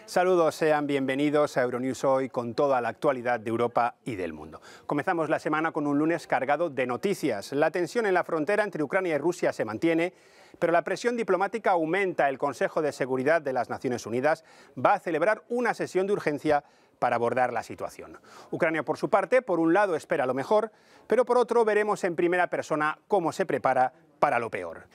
Saludos, sean bienvenidos a Euronews Hoy con toda la actualidad de Europa y del mundo. Comenzamos la semana con un lunes cargado de noticias. La tensión en la frontera entre Ucrania y Rusia se mantiene, pero la presión diplomática aumenta. El Consejo de Seguridad de las Naciones Unidas va a celebrar una sesión de urgencia para abordar la situación. Ucrania, por su parte, por un lado espera lo mejor, pero por otro veremos en primera persona cómo se prepara para lo peor.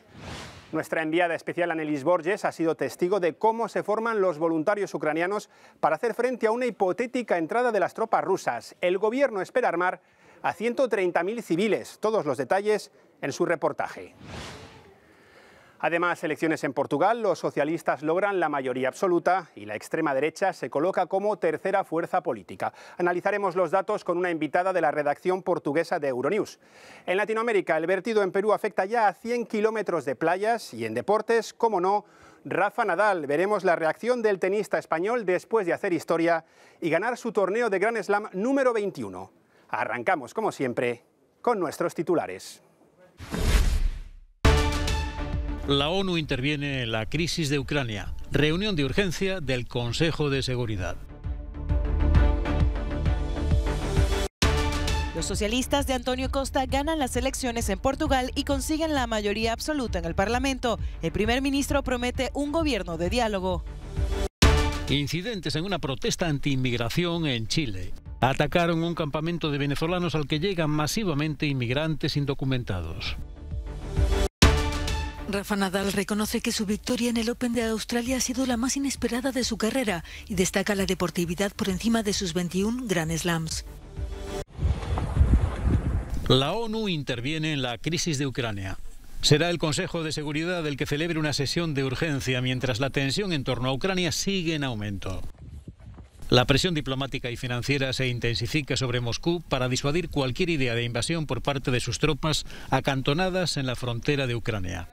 Nuestra enviada especial Annelies Borges ha sido testigo de cómo se forman los voluntarios ucranianos para hacer frente a una hipotética entrada de las tropas rusas. El gobierno espera armar a 130.000 civiles. Todos los detalles en su reportaje. Además, elecciones en Portugal, los socialistas logran la mayoría absoluta y la extrema derecha se coloca como tercera fuerza política. Analizaremos los datos con una invitada de la redacción portuguesa de Euronews. En Latinoamérica, el vertido en Perú afecta ya a 100 kilómetros de playas y en deportes, cómo no, Rafa Nadal. Veremos la reacción del tenista español después de hacer historia y ganar su torneo de Grand Slam número 21. Arrancamos, como siempre, con nuestros titulares. La ONU interviene en la crisis de Ucrania. Reunión de urgencia del Consejo de Seguridad. Los socialistas de Antonio Costa ganan las elecciones en Portugal y consiguen la mayoría absoluta en el Parlamento. El primer ministro promete un gobierno de diálogo. Incidentes en una protesta anti-inmigración en Chile. Atacaron un campamento de venezolanos al que llegan masivamente inmigrantes indocumentados. Rafa Nadal reconoce que su victoria en el Open de Australia ha sido la más inesperada de su carrera y destaca la deportividad por encima de sus 21 Grand Slams. La ONU interviene en la crisis de Ucrania. Será el Consejo de Seguridad el que celebre una sesión de urgencia mientras la tensión en torno a Ucrania sigue en aumento. La presión diplomática y financiera se intensifica sobre Moscú para disuadir cualquier idea de invasión por parte de sus tropas acantonadas en la frontera de Ucrania.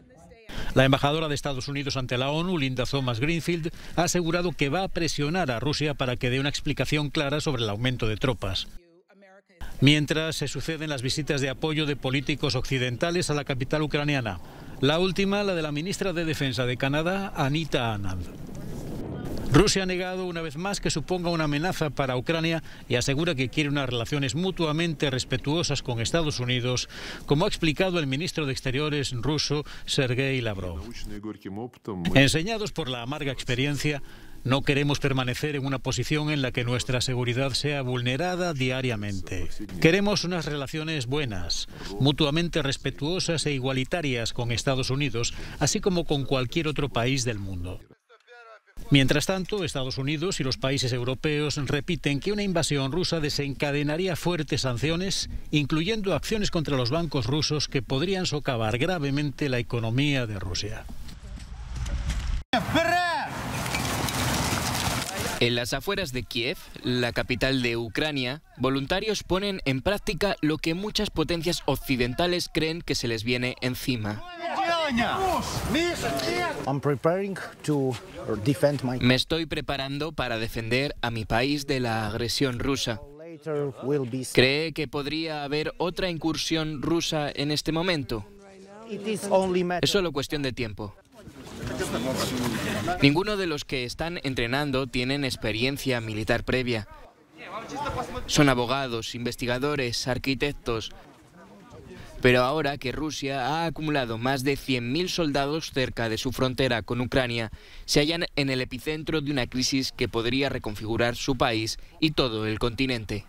La embajadora de Estados Unidos ante la ONU, Linda Thomas-Greenfield, ha asegurado que va a presionar a Rusia para que dé una explicación clara sobre el aumento de tropas. Mientras se suceden las visitas de apoyo de políticos occidentales a la capital ucraniana. La última, la de la ministra de Defensa de Canadá, Anita Anand. Rusia ha negado una vez más que suponga una amenaza para Ucrania y asegura que quiere unas relaciones mutuamente respetuosas con Estados Unidos, como ha explicado el ministro de Exteriores ruso, Sergei Lavrov. Enseñados por la amarga experiencia, no queremos permanecer en una posición en la que nuestra seguridad sea vulnerada diariamente. Queremos unas relaciones buenas, mutuamente respetuosas e igualitarias con Estados Unidos, así como con cualquier otro país del mundo. Mientras tanto, Estados Unidos y los países europeos repiten que una invasión rusa desencadenaría fuertes sanciones, incluyendo acciones contra los bancos rusos que podrían socavar gravemente la economía de Rusia. En las afueras de Kiev, la capital de Ucrania, voluntarios ponen en práctica lo que muchas potencias occidentales creen que se les viene encima. Me estoy preparando para defender a mi país de la agresión rusa. ¿Cree que podría haber otra incursión rusa en este momento? Es solo cuestión de tiempo. Ninguno de los que están entrenando tienen experiencia militar previa. Son abogados, investigadores, arquitectos. Pero ahora que Rusia ha acumulado más de 100.000 soldados cerca de su frontera con Ucrania, se hallan en el epicentro de una crisis que podría reconfigurar su país y todo el continente.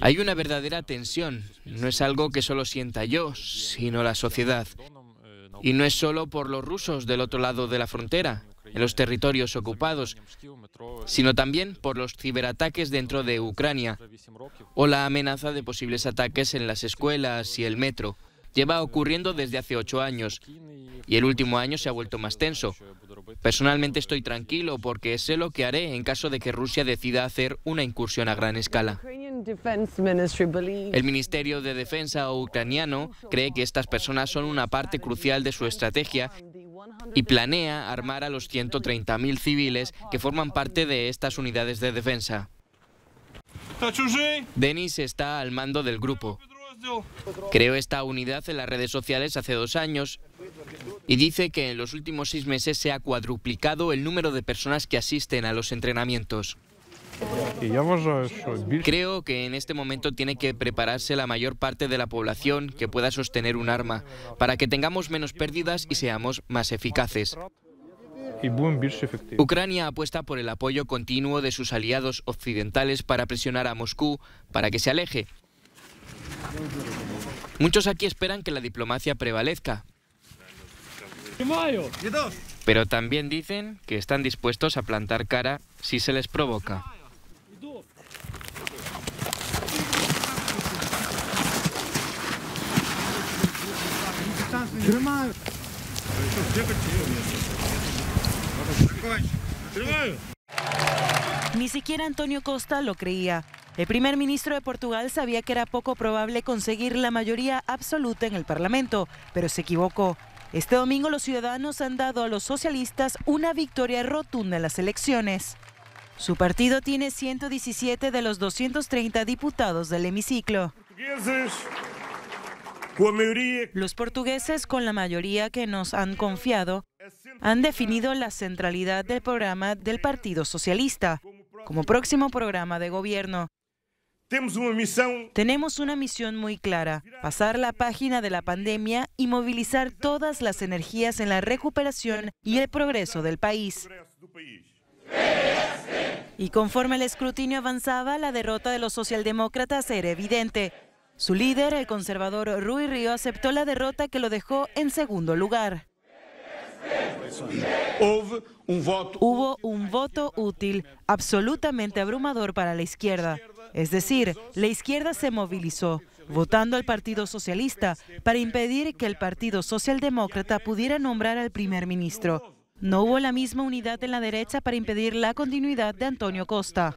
Hay una verdadera tensión. No es algo que solo sienta yo, sino la sociedad. Y no es solo por los rusos del otro lado de la frontera, en los territorios ocupados, sino también por los ciberataques dentro de Ucrania o la amenaza de posibles ataques en las escuelas y el metro. Lleva ocurriendo desde hace 8 años y el último año se ha vuelto más tenso. Personalmente estoy tranquilo porque sé lo que haré en caso de que Rusia decida hacer una incursión a gran escala. El Ministerio de Defensa ucraniano cree que estas personas son una parte crucial de su estrategia y planea armar a los 130.000 civiles que forman parte de estas unidades de defensa. Denis está al mando del grupo. Creó esta unidad en las redes sociales hace 2 años Y dice que en los últimos 6 meses se ha cuadruplicado el número de personas que asisten a los entrenamientos. Creo que en este momento tiene que prepararse la mayor parte de la población que pueda sostener un arma, para que tengamos menos pérdidas y seamos más eficaces. Ucrania apuesta por el apoyo continuo de sus aliados occidentales para presionar a Moscú para que se aleje. Muchos aquí esperan que la diplomacia prevalezca. Pero también dicen que están dispuestos a plantar cara si se les provoca. Ni siquiera Antonio Costa lo creía. El primer ministro de Portugal sabía que era poco probable conseguir la mayoría absoluta en el Parlamento, pero se equivocó. Este domingo los ciudadanos han dado a los socialistas una victoria rotunda en las elecciones. Su partido tiene 117 de los 230 diputados del hemiciclo. Los portugueses, con la mayoría que nos han confiado, han definido la centralidad del programa del Partido Socialista como próximo programa de gobierno. Tenemos una misión muy clara: pasar la página de la pandemia y movilizar todas las energías en la recuperación y el progreso del país. Y conforme el escrutinio avanzaba, la derrota de los socialdemócratas era evidente. Su líder, el conservador Rui Rio, aceptó la derrota que lo dejó en segundo lugar. Hubo un voto útil absolutamente abrumador para la izquierda. Es decir, la izquierda se movilizó, votando al Partido Socialista para impedir que el Partido Socialdemócrata pudiera nombrar al primer ministro. No hubo la misma unidad en la derecha para impedir la continuidad de Antonio Costa.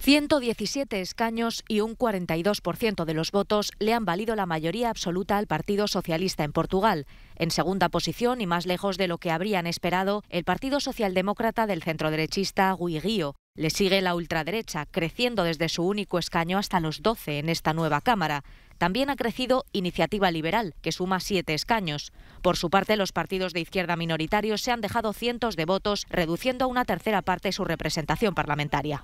117 escaños y un 42% de los votos le han valido la mayoría absoluta al Partido Socialista en Portugal. En segunda posición y más lejos de lo que habrían esperado, el Partido Socialdemócrata del centroderechista Rui Rio. Le sigue la ultraderecha, creciendo desde su único escaño hasta los 12 en esta nueva Cámara. También ha crecido Iniciativa Liberal, que suma 7 escaños. Por su parte, los partidos de izquierda minoritarios se han dejado cientos de votos, reduciendo a una tercera parte su representación parlamentaria.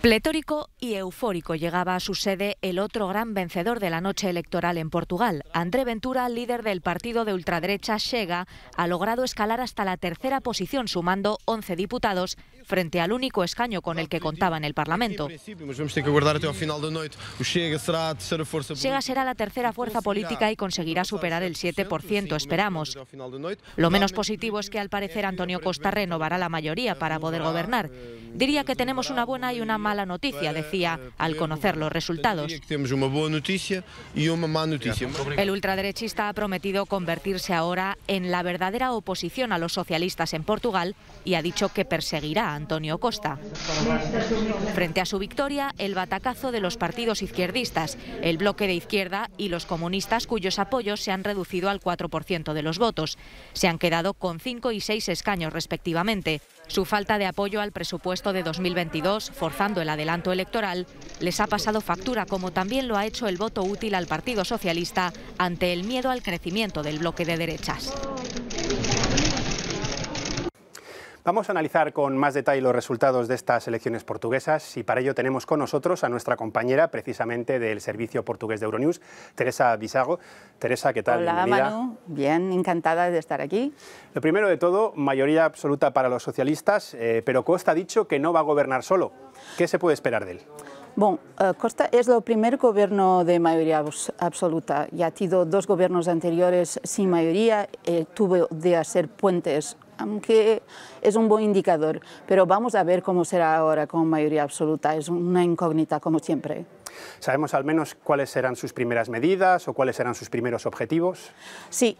Pletórico y eufórico llegaba a su sede el otro gran vencedor de la noche electoral en Portugal. André Ventura, líder del partido de ultraderecha Chega, ha logrado escalar hasta la tercera posición, sumando 11 diputados frente al único escaño con el que contaba en el Parlamento. Chega será la tercera fuerza política y conseguirá superar el 7%, esperamos. Lo menos positivo es que al parecer Antonio Costa renovará la mayoría para poder gobernar. Diría que tenemos una buena y una mala noticia, decía, al conocer los resultados. El ultraderechista ha prometido convertirse ahora en la verdadera oposición a los socialistas en Portugal y ha dicho que perseguirá a Antonio Costa. Frente a su victoria, el batacazo de los partidos izquierdistas, el bloque de izquierda y los comunistas, cuyos apoyos se han reducido al 4% de los votos. Se han quedado con 5 y 6 escaños respectivamente. Su falta de apoyo al presupuesto de 2022, forzando el adelanto electoral, les ha pasado factura, como también lo ha hecho el voto útil al Partido Socialista ante el miedo al crecimiento del bloque de derechas. Vamos a analizar con más detalle los resultados de estas elecciones portuguesas y para ello tenemos con nosotros a nuestra compañera precisamente del servicio portugués de Euronews, Teresa Bisago. Teresa, ¿qué tal? Hola, bienvenida. Manu, bien, encantada de estar aquí. Lo primero de todo, mayoría absoluta para los socialistas, pero Costa ha dicho que no va a gobernar solo. ¿Qué se puede esperar de él? Bueno, Costa es el primer gobierno de mayoría absoluta. Ya ha tenido 2 gobiernos anteriores sin mayoría, tuvo de hacer puentes, aunque es un buen indicador, pero vamos a ver cómo será ahora con mayoría absoluta, es una incógnita como siempre. ¿Sabemos al menos cuáles serán sus primeras medidas o cuáles serán sus primeros objetivos? Sí,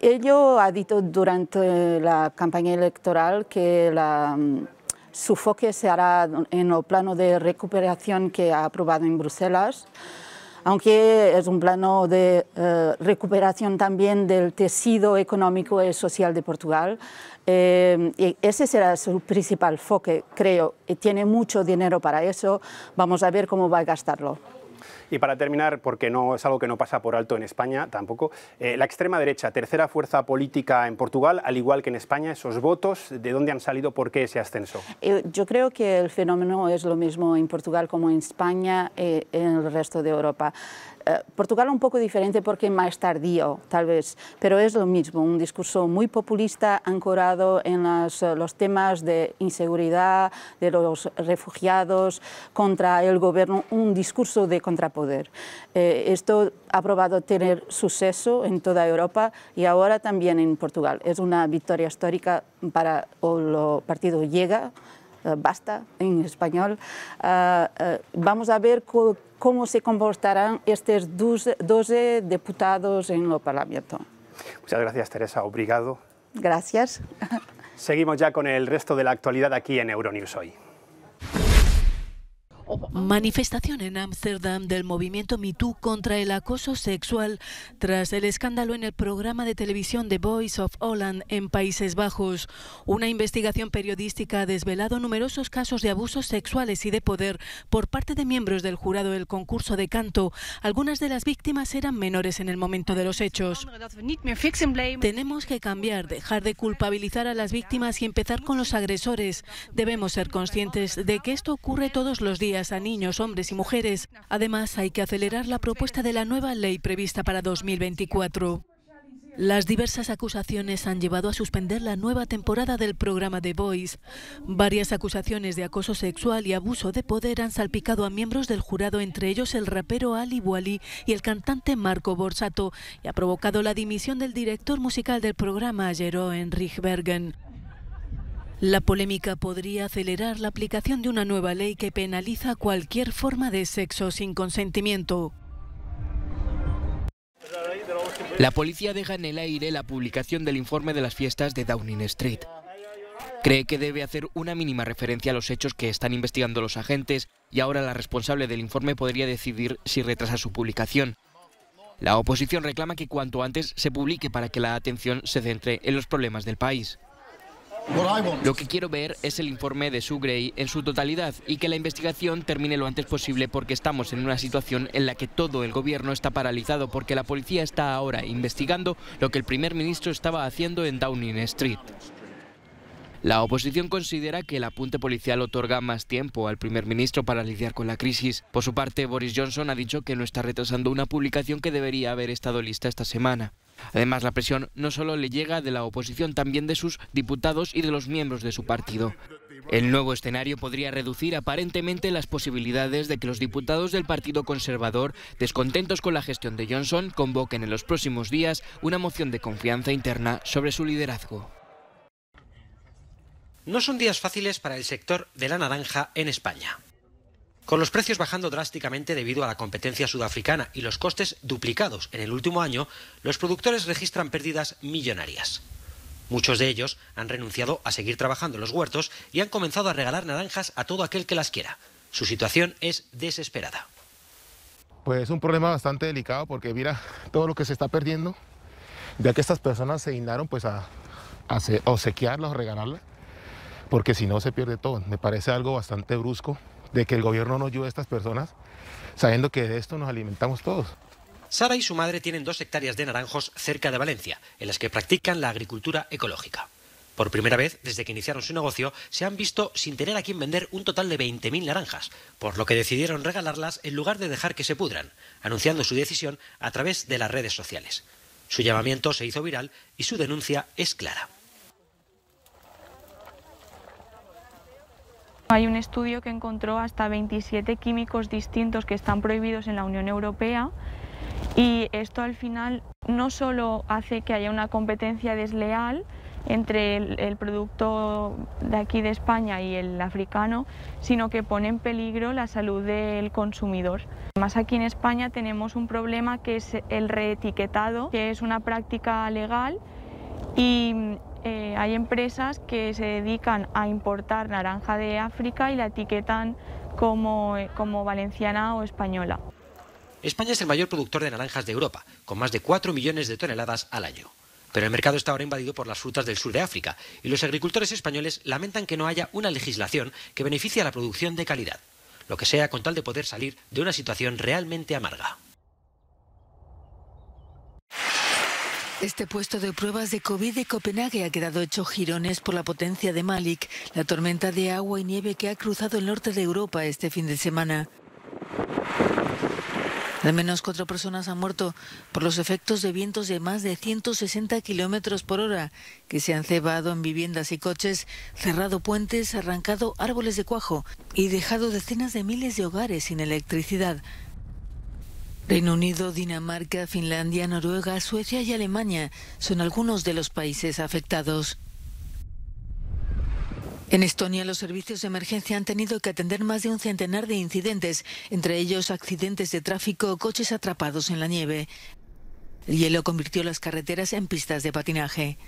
ello ha dicho durante la campaña electoral que su enfoque se hará en el plano de recuperación que ha aprobado en Bruselas, aunque es un plano de recuperación también del tejido económico y social de Portugal. Y ese será su principal enfoque, creo, y tiene mucho dinero para eso. Vamos a ver cómo va a gastarlo. Y para terminar, porque no es algo que no pasa por alto en España tampoco, la extrema derecha, tercera fuerza política en Portugal, al igual que en España, esos votos, ¿de dónde han salido? ¿Por qué ese ascenso? Yo creo que el fenómeno es lo mismo en Portugal como en España y en el resto de Europa. Portugal es un poco diferente porque es más tardío, tal vez, pero es lo mismo, un discurso muy populista ancorado en los temas de inseguridad, de los refugiados, contra el gobierno, un discurso de contrapoder. Esto ha probado tener suceso en toda Europa y ahora también en Portugal. Es una victoria histórica para el partido Llega, basta en español. Vamos a ver cómo se comportarán estos 12 diputados en el Parlamento. Muchas gracias, Teresa. Obrigado. Gracias. Seguimos ya con el resto de la actualidad aquí en Euronews Hoy. Manifestación en Ámsterdam del movimiento Me Too contra el acoso sexual tras el escándalo en el programa de televisión The Voice of Holland en Países Bajos. Una investigación periodística ha desvelado numerosos casos de abusos sexuales y de poder por parte de miembros del jurado del concurso de canto. Algunas de las víctimas eran menores en el momento de los hechos. Tenemos que cambiar, dejar de culpabilizar a las víctimas y empezar con los agresores. Debemos ser conscientes de que esto ocurre todos los días a niños, hombres y mujeres. Además, hay que acelerar la propuesta de la nueva ley prevista para 2024. Las diversas acusaciones han llevado a suspender la nueva temporada del programa The Voice. Varias acusaciones de acoso sexual y abuso de poder han salpicado a miembros del jurado, entre ellos el rapero Ali Bouali y el cantante Marco Borsato, y ha provocado la dimisión del director musical del programa, Jeroen Rijbergen. La polémica podría acelerar la aplicación de una nueva ley que penaliza cualquier forma de sexo sin consentimiento. La policía deja en el aire la publicación del informe de las fiestas de Downing Street. Cree que debe hacer una mínima referencia a los hechos que están investigando los agentes y ahora la responsable del informe podría decidir si retrasa su publicación. La oposición reclama que cuanto antes se publique para que la atención se centre en los problemas del país. Lo que quiero ver es el informe de Sue Gray en su totalidad y que la investigación termine lo antes posible, porque estamos en una situación en la que todo el gobierno está paralizado porque la policía está ahora investigando lo que el primer ministro estaba haciendo en Downing Street. La oposición considera que el apunte policial otorga más tiempo al primer ministro para lidiar con la crisis. Por su parte, Boris Johnson ha dicho que no está retrasando una publicación que debería haber estado lista esta semana. Además, la presión no solo le llega de la oposición, también de sus diputados y de los miembros de su partido. El nuevo escenario podría reducir aparentemente las posibilidades de que los diputados del Partido Conservador, descontentos con la gestión de Johnson, convoquen en los próximos días una moción de confianza interna sobre su liderazgo. No son días fáciles para el sector de la naranja en España. Con los precios bajando drásticamente debido a la competencia sudafricana y los costes duplicados en el último año, los productores registran pérdidas millonarias. Muchos de ellos han renunciado a seguir trabajando en los huertos y han comenzado a regalar naranjas a todo aquel que las quiera. Su situación es desesperada. Pues es un problema bastante delicado porque mira todo lo que se está perdiendo, ya que estas personas se dignaron pues a obsequiarlas o regalarlas, porque si no se pierde todo. Me parece algo bastante brusco de que el gobierno no ayude a estas personas, sabiendo que de esto nos alimentamos todos. Sara y su madre tienen 2 hectáreas de naranjos cerca de Valencia, en las que practican la agricultura ecológica. Por primera vez, desde que iniciaron su negocio, se han visto sin tener a quien vender un total de 20.000 naranjas, por lo que decidieron regalarlas en lugar de dejar que se pudran, anunciando su decisión a través de las redes sociales. Su llamamiento se hizo viral y su denuncia es clara. Hay un estudio que encontró hasta 27 químicos distintos que están prohibidos en la Unión Europea, y esto al final no solo hace que haya una competencia desleal entre el producto de aquí de España y el africano, sino que pone en peligro la salud del consumidor. Además, aquí en España tenemos un problema que es el reetiquetado, que es una práctica legal, y hay empresas que se dedican a importar naranja de África y la etiquetan como valenciana o española. España es el mayor productor de naranjas de Europa, con más de 4 millones de toneladas al año. Pero el mercado está ahora invadido por las frutas del sur de África, y los agricultores españoles lamentan que no haya una legislación que beneficie a la producción de calidad. lo que sea con tal de poder salir de una situación realmente amarga. Este puesto de pruebas de COVID de Copenhague ha quedado hecho jirones por la potencia de Malik, la tormenta de agua y nieve que ha cruzado el norte de Europa este fin de semana. Al menos 4 personas han muerto por los efectos de vientos de más de 160 kilómetros por hora que se han cebado en viviendas y coches, cerrado puentes, arrancado árboles de cuajo y dejado decenas de miles de hogares sin electricidad. Reino Unido, Dinamarca, Finlandia, Noruega, Suecia y Alemania son algunos de los países afectados. En Estonia, los servicios de emergencia han tenido que atender más de un centenar de incidentes, entre ellos accidentes de tráfico o coches atrapados en la nieve. El hielo convirtió las carreteras en pistas de patinaje.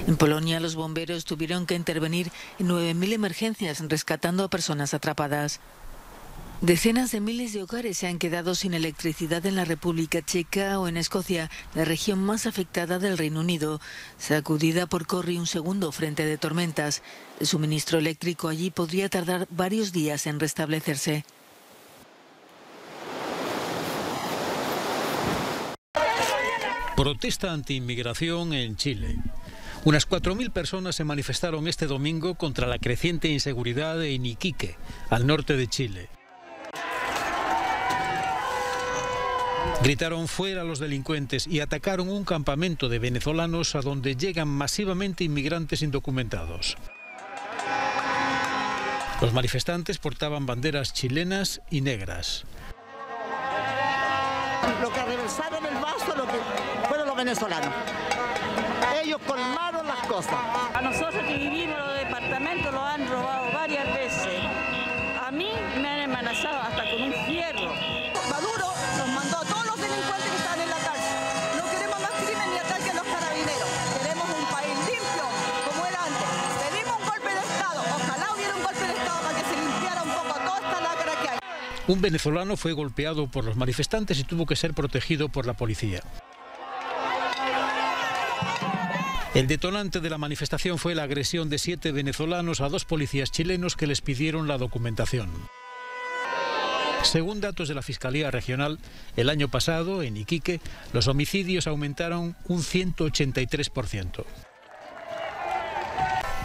En Polonia, los bomberos tuvieron que intervenir en 9.000 emergencias rescatando a personas atrapadas. Decenas de miles de hogares se han quedado sin electricidad en la República Checa o en Escocia, la región más afectada del Reino Unido. Sacudida por Corrie, un segundo frente de tormentas. El suministro eléctrico allí podría tardar varios días en restablecerse. Protesta anti-inmigración en Chile. Unas 4.000 personas se manifestaron este domingo contra la creciente inseguridad en Iquique, al norte de Chile. Gritaron fuera a los delincuentes y atacaron un campamento de venezolanos a donde llegan masivamente inmigrantes indocumentados. Los manifestantes portaban banderas chilenas y negras. Lo que reversaron el vaso fueron los venezolanos. Ellos colmaron las cosas. A nosotros que vivimos en los departamentos los han robado varias veces. A mí me han amenazado hasta con un fierro. Maduro nos mandó a todos los delincuentes que estaban en la cárcel. No queremos más crimen ni ataque a los carabineros. Queremos un país limpio, como era antes. Pedimos un golpe de Estado. Ojalá hubiera un golpe de Estado para que se limpiara un poco toda esta lacra que hay. Un venezolano fue golpeado por los manifestantes y tuvo que ser protegido por la policía. El detonante de la manifestación fue la agresión de 7 venezolanos a 2 policías chilenos que les pidieron la documentación. Según datos de la Fiscalía Regional, el año pasado, en Iquique, los homicidios aumentaron un 183%.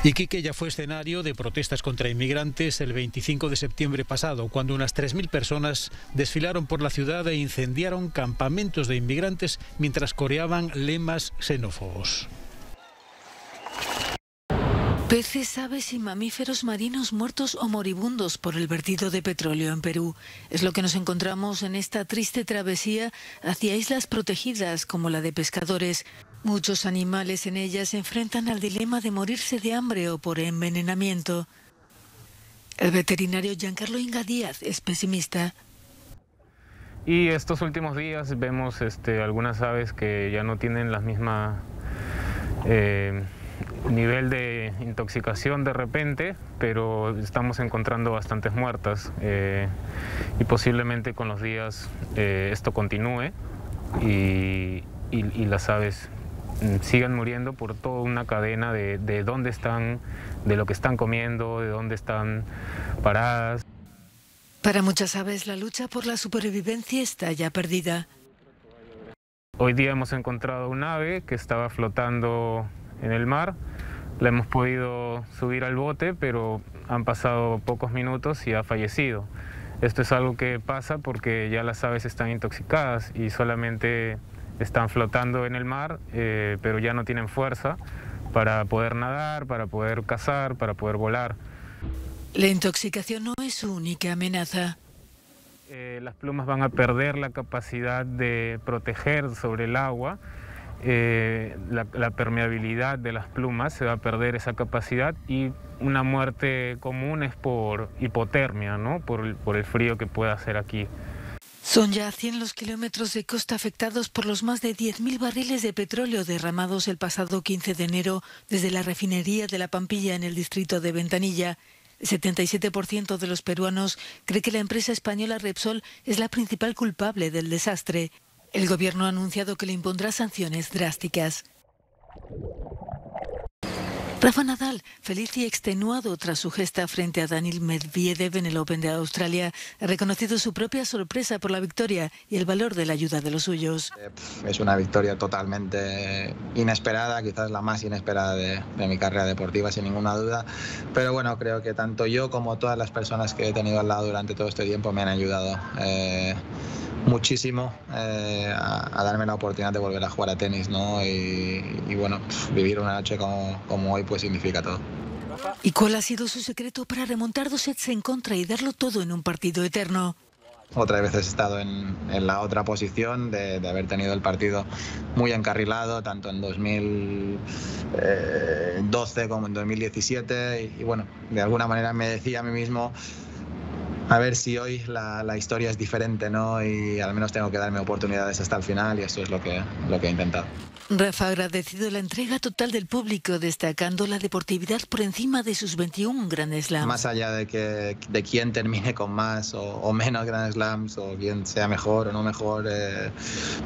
Iquique ya fue escenario de protestas contra inmigrantes el 25 de septiembre pasado, cuando unas 3.000 personas desfilaron por la ciudad e incendiaron campamentos de inmigrantes mientras coreaban lemas xenófobos. Peces, aves y mamíferos marinos muertos o moribundos por el vertido de petróleo en Perú. Es lo que nos encontramos en esta triste travesía hacia islas protegidas como la de Pescadores. Muchos animales en ellas se enfrentan al dilema de morirse de hambre o por envenenamiento. El veterinario Giancarlo Inga Díaz es pesimista. Y estos últimos días vemos algunas aves que ya no tienen la misma nivel de intoxicación de repente, pero estamos encontrando bastantes muertas y posiblemente con los días esto continúe y las aves sigan muriendo por toda una cadena de dónde están, de lo que están comiendo, de dónde están paradas. Para muchas aves la lucha por la supervivencia está ya perdida. Hoy día hemos encontrado un ave que estaba flotando en el mar. La hemos podido subir al bote, pero han pasado pocos minutos y ha fallecido. Esto es algo que pasa porque ya las aves están intoxicadas y solamente están flotando en el mar, pero ya no tienen fuerza para poder nadar, para poder cazar, para poder volar. La intoxicación no es su única amenaza. Las plumas van a perder la capacidad de proteger sobre el agua. La permeabilidad de las plumas se va a perder esa capacidad y una muerte común es por hipotermia, ¿no? Por el frío que puede hacer aquí. Son ya 100 los kilómetros de costa afectados por los más de 10.000 barriles de petróleo derramados el pasado 15 de enero desde la refinería de La Pampilla en el distrito de Ventanilla. El 77% de los peruanos cree que la empresa española Repsol es la principal culpable del desastre. El gobierno ha anunciado que le impondrá sanciones drásticas. Rafa Nadal, feliz y extenuado tras su gesta frente a Daniil Medvedev en el Open de Australia, ha reconocido su propia sorpresa por la victoria y el valor de la ayuda de los suyos. Es una victoria totalmente inesperada, quizás la más inesperada de mi carrera deportiva, sin ninguna duda. Pero bueno, creo que tanto yo como todas las personas que he tenido al lado durante todo este tiempo me han ayudado muchísimo a darme la oportunidad de volver a jugar a tenis, ¿no? Y bueno, vivir una noche como hoy pues significa todo. ¿Y cuál ha sido su secreto para remontar 2 sets en contra y darlo todo en un partido eterno? Otra vez he estado en la otra posición de haber tenido el partido muy encarrilado, tanto en 2012 como en 2017. Y bueno, de alguna manera me decía a mí mismo, a ver si hoy la historia es diferente, ¿no? Y al menos tengo que darme oportunidades hasta el final, y eso es lo que he intentado. Rafa ha agradecido la entrega total del público, destacando la deportividad por encima de sus 21 Grand Slams. Más allá de quién termine con más o menos Grand Slams, o quién sea mejor o no mejor,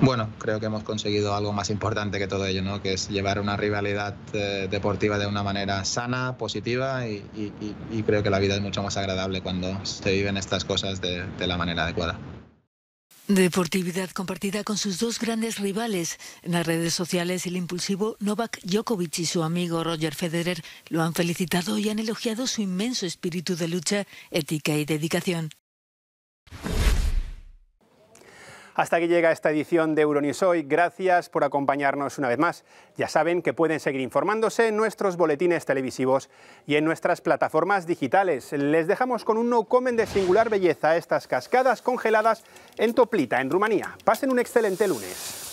bueno, creo que hemos conseguido algo más importante que todo ello, ¿no? Que es llevar una rivalidad deportiva de una manera sana, positiva, y creo que la vida es mucho más agradable cuando se viven estas cosas de la manera adecuada. Deportividad compartida con sus 2 grandes rivales. En las redes sociales, el impulsivo Novak Djokovic y su amigo Roger Federer lo han felicitado y han elogiado su inmenso espíritu de lucha, ética y dedicación. Hasta aquí llega esta edición de Euronews Hoy. Gracias por acompañarnos una vez más. Ya saben que pueden seguir informándose en nuestros boletines televisivos y en nuestras plataformas digitales. Les dejamos con un no comment de singular belleza, estas cascadas congeladas en Toplita, en Rumanía. Pasen un excelente lunes.